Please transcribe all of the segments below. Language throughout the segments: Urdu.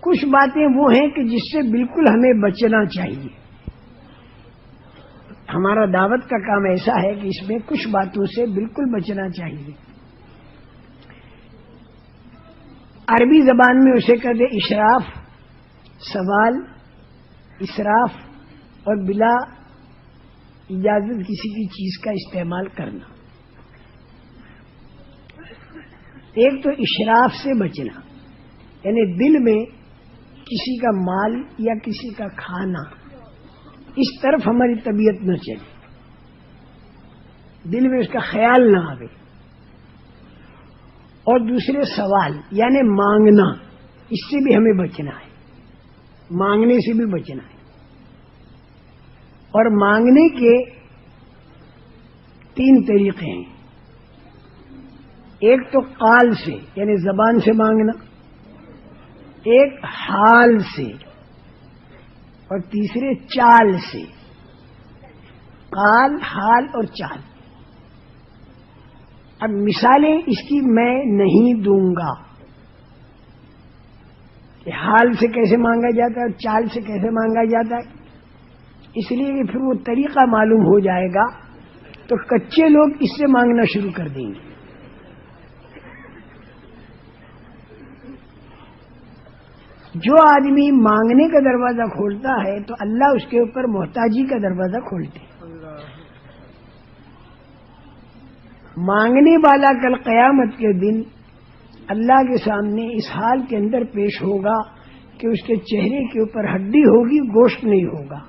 کچھ باتیں وہ ہیں کہ جس سے بالکل ہمیں بچنا چاہیے. ہمارا دعوت کا کام ایسا ہے کہ اس میں کچھ باتوں سے بالکل بچنا چاہیے. عربی زبان میں اسے کہتے اشراف، سوال، اسراف اور بلا اجازت کسی کی چیز کا استعمال کرنا. ایک تو اشراف سے بچنا، یعنی دل میں کسی کا مال یا کسی کا کھانا اس طرف ہماری طبیعت نہ چلے، دل میں اس کا خیال نہ آئے. اور دوسرے سوال یعنی مانگنا، اس سے بھی ہمیں بچنا ہے، مانگنے سے بھی بچنا ہے. اور مانگنے کے 3 طریقے ہیں. ایک تو قال سے یعنی زبان سے مانگنا، ایک حال سے، اور تیسرے چال سے. قال، حال اور چال. اب مثالیں اس کی میں نہیں دوں گا کہ حال سے کیسے مانگا جاتا ہے اور چال سے کیسے مانگا جاتا ہے، اس لیے کہ پھر وہ طریقہ معلوم ہو جائے گا تو کچے لوگ اس سے مانگنا شروع کر دیں گے. جو آدمی مانگنے کا دروازہ کھولتا ہے تو اللہ اس کے اوپر محتاجی کا دروازہ کھولتے ہیں. مانگنے والا کل قیامت کے دن اللہ کے سامنے اس حال کے اندر پیش ہوگا کہ اس کے چہرے کے اوپر ہڈی ہوگی، گوشت نہیں ہوگا.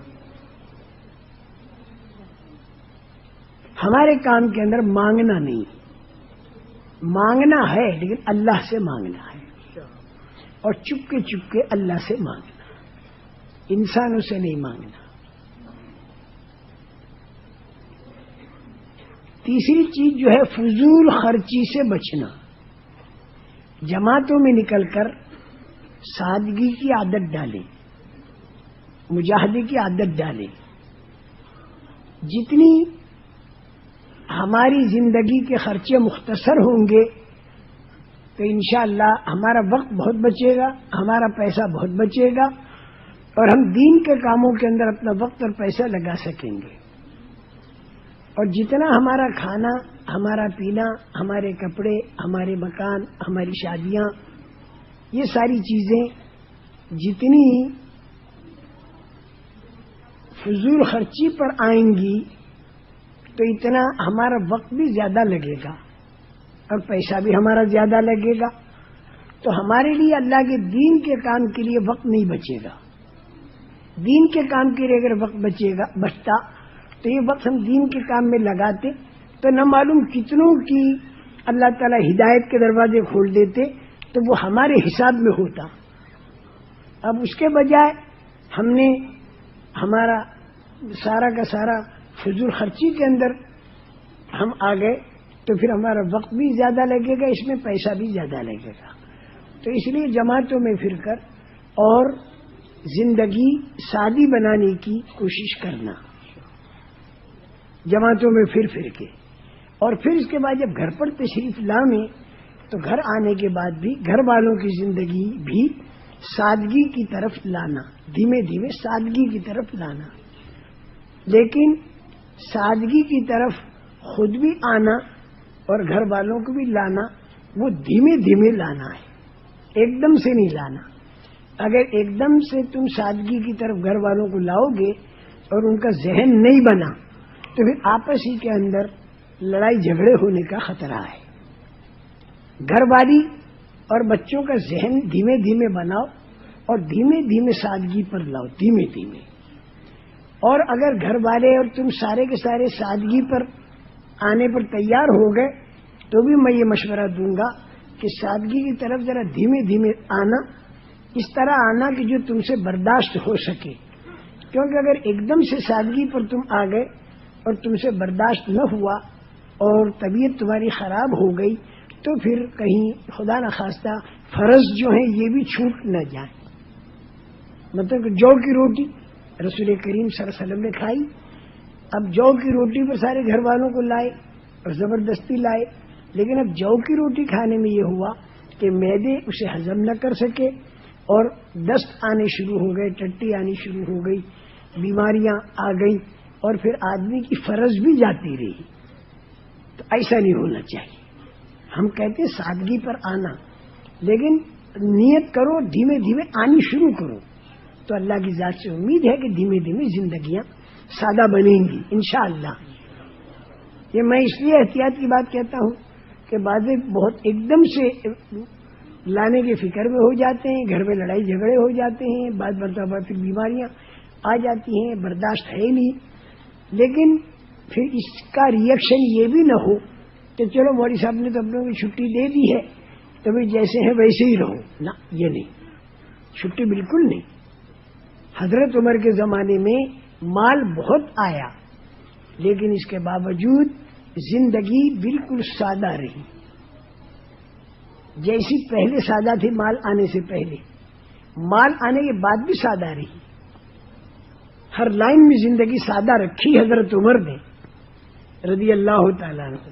ہمارے کام کے اندر مانگنا نہیں، مانگنا ہے لیکن اللہ سے مانگنا ہے، اور چپ کے اللہ سے مانگنا، انسانوں سے نہیں مانگنا. تیسری چیز جو ہے فضول خرچی سے بچنا. جماعتوں میں نکل کر سادگی کی عادت ڈالیں، مجاہدے کی عادت ڈالیں. جتنی ہماری زندگی کے خرچے مختصر ہوں گے تو انشاءاللہ ہمارا وقت بہت بچے گا، ہمارا پیسہ بہت بچے گا، اور ہم دین کے کاموں کے اندر اپنا وقت اور پیسہ لگا سکیں گے. اور جتنا ہمارا کھانا، ہمارا پینا، ہمارے کپڑے، ہمارے مکان، ہماری شادیاں، یہ ساری چیزیں جتنی فضول خرچی پر آئیں گی تو اتنا ہمارا وقت بھی زیادہ لگے گا اور پیسہ بھی ہمارا زیادہ لگے گا. تو ہمارے لیے اللہ کے دین کے کام کے لیے وقت نہیں بچے گا. دین کے کام کے لیے اگر وقت بچتا تو یہ وقت ہم دین کے کام میں لگاتے تو نہ معلوم کتنوں کی اللہ تعالی ہدایت کے دروازے کھول دیتے، تو وہ ہمارے حساب میں ہوتا. اب اس کے بجائے ہم نے ہمارا سارا کا سارا فضول خرچی کے اندر ہم آ گئے تو پھر ہمارا وقت بھی زیادہ لگے گا، اس میں پیسہ بھی زیادہ لگے گا. تو اس لیے جماعتوں میں پھر کر اور زندگی سادی بنانے کی کوشش کرنا، جماعتوں میں پھر کے. اور پھر اس کے بعد جب گھر پر تشریف لائیں تو گھر آنے کے بعد بھی گھر والوں کی زندگی بھی سادگی کی طرف لانا، دھیمے دھیمے سادگی کی طرف لانا. لیکن سادگی کی طرف خود بھی آنا اور گھر والوں کو بھی لانا، وہ دھیمے دھیمے لانا ہے، ایک دم سے نہیں لانا. اگر ایک دم سے تم سادگی کی طرف گھر والوں کو لاؤ گے اور ان کا ذہن نہیں بنا تو پھر آپس ہی کے اندر لڑائی جھگڑے ہونے کا خطرہ ہے. گھر والی اور بچوں کا ذہن دھیمے دھیمے بناؤ اور دھیمے دھیمے سادگی پر لاؤ، دھیمے دھیمے. اور اگر گھر والے اور تم سارے کے سارے سادگی پر آنے پر تیار ہو گئے تو بھی میں یہ مشورہ دوں گا کہ سادگی کی طرف ذرا دھیمے دھیمے آنا، اس طرح آنا کہ جو تم سے برداشت ہو سکے. کیونکہ اگر ایک دم سے سادگی پر تم آ گئے اور تم سے برداشت نہ ہوا اور طبیعت تمہاری خراب ہو گئی تو پھر کہیں خدا نخواستہ فرض جو ہیں یہ بھی چھوٹ نہ جائیں. مطلب کہ جو کی روٹی رسول کریم صلی اللہ علیہ وسلم نے کھائی، اب جو کی روٹی پر سارے گھر والوں کو لائے اور زبردستی لائے، لیکن اب جو کی روٹی کھانے میں یہ ہوا کہ معدے اسے ہضم نہ کر سکے، اور دست آنے شروع ہو گئے، ٹٹی آنی شروع ہو گئی، بیماریاں آ گئی، اور پھر آدمی کی فرض بھی جاتی رہی. تو ایسا نہیں ہونا چاہیے. ہم کہتے سادگی پر آنا، لیکن نیت کرو دھیمے دھیمے آنی شروع کرو، تو اللہ کی ذات سے امید ہے کہ دھیمے دھیمے زندگیاں سادہ بنیں گی انشاءاللہ. یہ میں اس لیے احتیاط کی بات کہتا ہوں کہ بعض بہت ایک دم سے لانے کے فکر میں ہو جاتے ہیں، گھر میں لڑائی جھگڑے ہو جاتے ہیں، بعض مرتبہ پھر بیماریاں آ جاتی ہیں، برداشت ہے نہیں. لیکن پھر اس کا ریئیکشن یہ بھی نہ ہو کہ چلو مولوی صاحب نے تو اپنوں کی چھٹی دے دی ہے تو بھائی جیسے ہیں ویسے ہی رہو. نہ، یہ نہیں، چھٹی بالکل نہیں. حضرت عمر کے زمانے میں مال بہت آیا، لیکن اس کے باوجود زندگی بالکل سادہ رہی، جیسی پہلے سادہ تھی مال آنے سے پہلے، مال آنے کے بعد بھی سادہ رہی. ہر لائن میں زندگی سادہ رکھی حضرت عمر نے رضی اللہ تعالیٰ عنہ.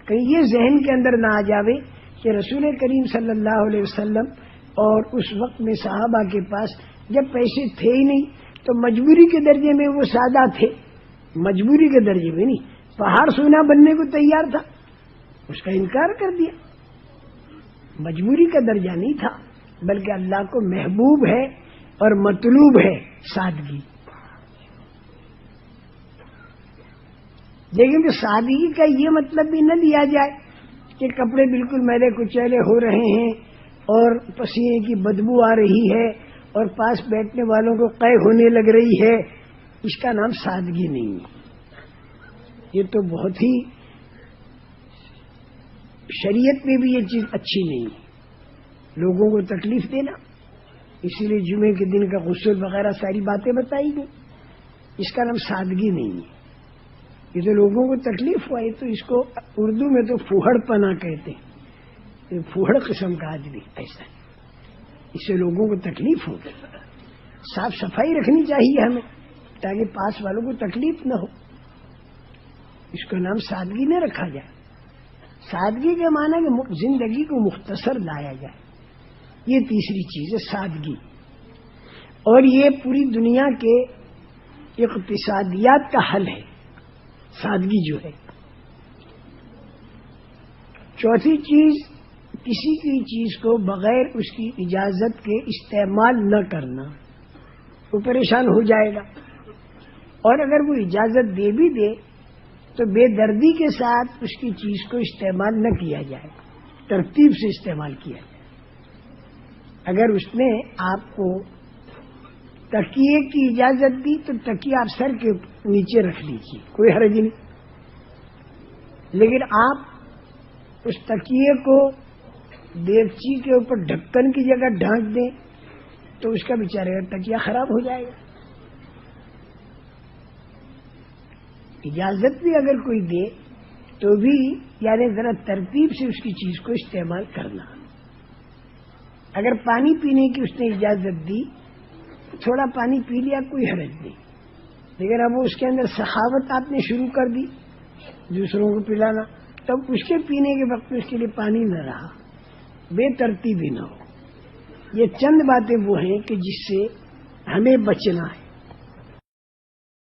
کہیں یہ ذہن کے اندر نہ آ جاوے کہ رسول کریم صلی اللہ علیہ وسلم اور اس وقت میں صحابہ کے پاس جب پیسے تھے ہی نہیں تو مجبوری کے درجے میں وہ سادہ تھے. مجبوری کے درجے میں نہیں، پہاڑ سونا بننے کو تیار تھا، اس کا انکار کر دیا. مجبوری کا درجہ نہیں تھا، بلکہ اللہ کو محبوب ہے اور مطلوب ہے سادگی. لیکن کہ سادگی کا یہ مطلب بھی نہ لیا جائے کہ کپڑے بالکل میلے کچیلے ہو رہے ہیں اور پسینے کی بدبو آ رہی ہے اور پاس بیٹھنے والوں کو قے ہونے لگ رہی ہے. اس کا نام سادگی نہیں ہے. یہ تو بہت ہی شریعت میں بھی یہ چیز اچھی نہیں ہے، لوگوں کو تکلیف دینا. اسی لیے جمعے کے دن کا غسل وغیرہ ساری باتیں بتائی گئی. اس کا نام سادگی نہیں ہے. یہ تو لوگوں کو تکلیف ہوا، تو اس کو اردو میں تو پھوہڑ پنا کہتے ہیں. یہ پھوہڑ قسم کا آدمی ایسا ہے، اس سے لوگوں کو تکلیف ہوگی. صاف صفائی رکھنی چاہیے ہمیں تاکہ پاس والوں کو تکلیف نہ ہو. اس کا نام سادگی نہ رکھا جائے. سادگی کا معنی کہ زندگی کو مختصر لایا جائے. یہ تیسری چیز ہے سادگی، اور یہ پوری دنیا کے اقتصادیات کا حل ہے سادگی جو ہے. چوتھی چیز، کسی کی چیز کو بغیر اس کی اجازت کے استعمال نہ کرنا. وہ پریشان ہو جائے گا، اور اگر وہ اجازت دے بھی دے تو بے دردی کے ساتھ اس کی چیز کو استعمال نہ کیا جائے، ترتیب سے استعمال کیا جائے. اگر اس نے آپ کو تکیے کی اجازت دی تو تکیہ آپ سر کے نیچے رکھ لیجیے، کوئی حرج نہیں. لیکن آپ اس تکیے کو دیگچی کے اوپر ڈھکن کی جگہ ڈھانک دیں تو اس کا بیچارے کا تکیہ خراب ہو جائے گا. اجازت بھی اگر کوئی دے تو بھی یعنی ذرا ترتیب سے اس کی چیز کو استعمال کرنا. اگر پانی پینے کی اس نے اجازت دی، تھوڑا پانی پی لیا، کوئی حرج نہیں. لیکن اب وہ اس کے اندر سخاوت آپ نے شروع کر دی دوسروں کو پلانا، تب اس کے پینے کے وقت میں اس کے لیے پانی نہ رہا، بے ترتیبی نہ ہو. یہ چند باتیں وہ ہیں کہ جس سے ہمیں بچنا ہے.